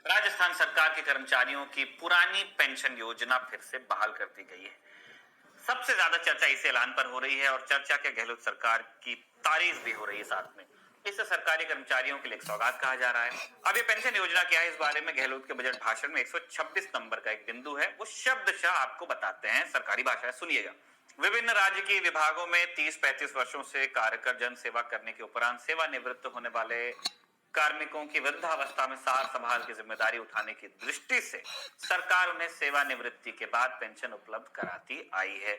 राजस्थान सरकार के कर्मचारियों की पुरानी पेंशन योजना फिर से बहाल कर दी गई है। सबसे ज्यादा चर्चा इस ऐलान पर हो रही है और चर्चा के गहलोत सरकार की तारीफ भी हो रही है साथ में। इसे सरकारी कर्मचारियों के लिए एक सौगात कहा जा रहा है। अब ये पेंशन योजना क्या है, इस बारे में गहलोत के बजट भाषण में 126 नंबर का एक बिंदु है, वो शब्दशः आपको बताते हैं। सरकारी भाषा है, सुनिएगा। विभिन्न राज्य के विभागों में 30-35 वर्षों से कार्यकर जन सेवा करने के उपरांत सेवानिवृत्त होने वाले कार्मिकों की वृद्धावस्था में सार संभाल की जिम्मेदारी उठाने की दृष्टि से सरकार उन्हें सेवानिवृत्ति के बाद पेंशन उपलब्ध कराती आई है।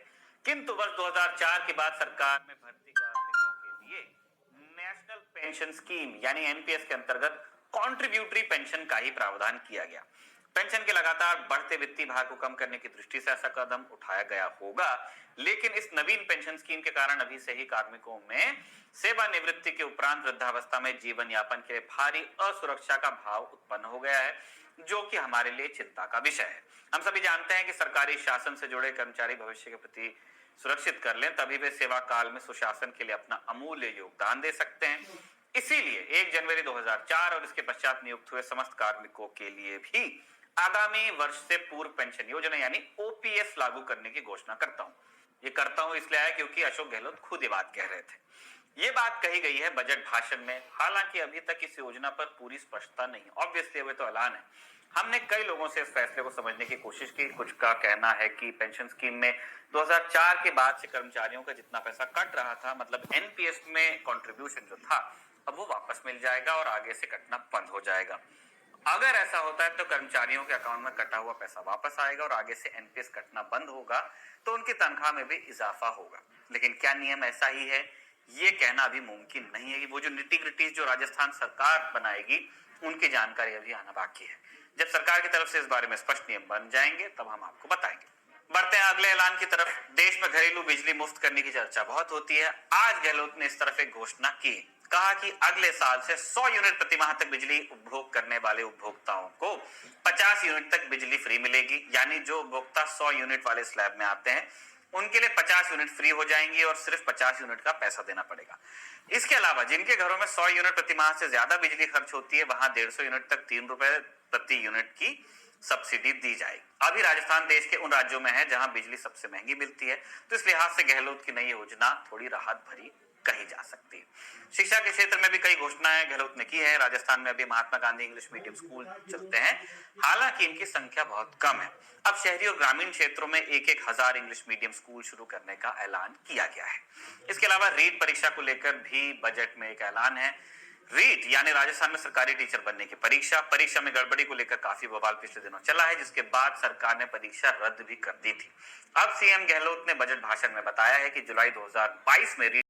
किंतु वर्ष 2004 के बाद सरकार में भर्ती कार्मिकों के लिए नेशनल पेंशन स्कीम यानी एनपीएस के अंतर्गत कॉन्ट्रीब्यूटरी पेंशन का ही प्रावधान किया गया। पेंशन के लगातार बढ़ते वित्तीय भार को कम करने की दृष्टि से ऐसा कदम उठाया गया होगा, लेकिन इस नवीन पेंशन स्कीम के कारण अभी से ही कार्मिकों में सेवानिवृत्ति के उपरांत वृद्धावस्था में जीवन यापन के लिए भारी असुरक्षा का भाव उत्पन्न हो गया है, जो कि हमारे लिए चिंता का विषय है। हम सभी जानते हैं कि सरकारी शासन से जुड़े कर्मचारी भविष्य के प्रति सुरक्षित कर लें, तभी वे सेवा काल में सुशासन के लिए अपना अमूल्य योगदान दे सकते हैं। इसीलिए 1 जनवरी 2004 और इसके पश्चात नियुक्त हुए समस्त कार्मिकों के लिए भी आगामी वर्ष से पूर्व पेंशन योजना यानी ओपीएस लागू करने की घोषणा करता हूं। ये करता हूं इसलिए आया क्योंकि अशोक गहलोत खुद ये बात कह रहे थे। ये बात कही गई है बजट भाषण में। हालांकि अभी तक इस योजना पर पूरी स्पष्टता नहीं, ऑब्वियसली वे तो ऐलान है। हमने कई लोगों से इस फैसले को समझने की कोशिश की। कुछ का कहना है कि पेंशन स्कीम में 2004 के बाद से कर्मचारियों का जितना पैसा कट रहा था, मतलब एनपीएस में कंट्रीब्यूशन जो था, अब वो वापस मिल जाएगा और आगे से कटना बंद हो जाएगा। अगर ऐसा होता है तो कर्मचारियों के अकाउंट में कटा हुआ पैसा वापस आएगा और आगे से एनपीएस कटना बंद होगा तो उनकी तनख्वाह में भी इजाफा होगा। लेकिन क्या नियम ऐसा ही है, ये कहना अभी मुमकिन नहीं है। कि वो जो निटी-ग्रिटी जो राजस्थान सरकार बनाएगी उनकी जानकारी अभी आना बाकी है। जब सरकार की तरफ से इस बारे में स्पष्ट नियम बन जाएंगे तब हम आपको बताएंगे। बढ़ते हैं अगले ऐलान की तरफ। देश में घरेलू बिजली मुफ्त करने की चर्चा बहुत होती है। आज गहलोत ने इस तरफ एक घोषणा की। कहा कि अगले साल से 100 यूनिट प्रति माह तक बिजली उपभोग करने वाले उपभोक्ताओं को 50 यूनिट तक बिजली फ्री मिलेगी। यानी जो उपभोक्ता 100 यूनिट वाले स्लैब में आते हैं उनके लिए 50 यूनिट फ्री हो जाएंगी और सिर्फ 50 यूनिट का पैसा देना पड़ेगा। इसके अलावा जिनके घरों में 100 यूनिट प्रति माह से ज्यादा बिजली खर्च होती है, वहां 150 यूनिट तक 3 रुपए प्रति यूनिट की सब्सिडी दी जाएगी। अभी राजस्थान देश के उन राज्यों में है जहां बिजली सबसे महंगी मिलती है, तो इस लिहाज से गहलोत की नई योजना थोड़ी राहत भरी कही जा सकती है। शिक्षा के क्षेत्र में भी कई घोषणाएं गहलोत ने की है। राजस्थान में अभी Mahatma Gandhi English medium school चलते हैं, हालांकि इनकी संख्या बहुत कम है। अब शहरी और ग्रामीण क्षेत्रों में 1-1 हजार इंग्लिश मीडियम स्कूल शुरू करने का ऐलान किया गया है। इसके अलावा रीट परीक्षा को लेकर भी बजट में एक ऐलान है। रीट यानी राजस्थान में सरकारी टीचर बनने की परीक्षा में गड़बड़ी को लेकर काफी बवाल पिछले दिनों चला है, जिसके बाद सरकार ने परीक्षा रद्द भी कर दी थी। अब सीएम गहलोत ने बजट भाषण में बताया है कि जुलाई 2022 में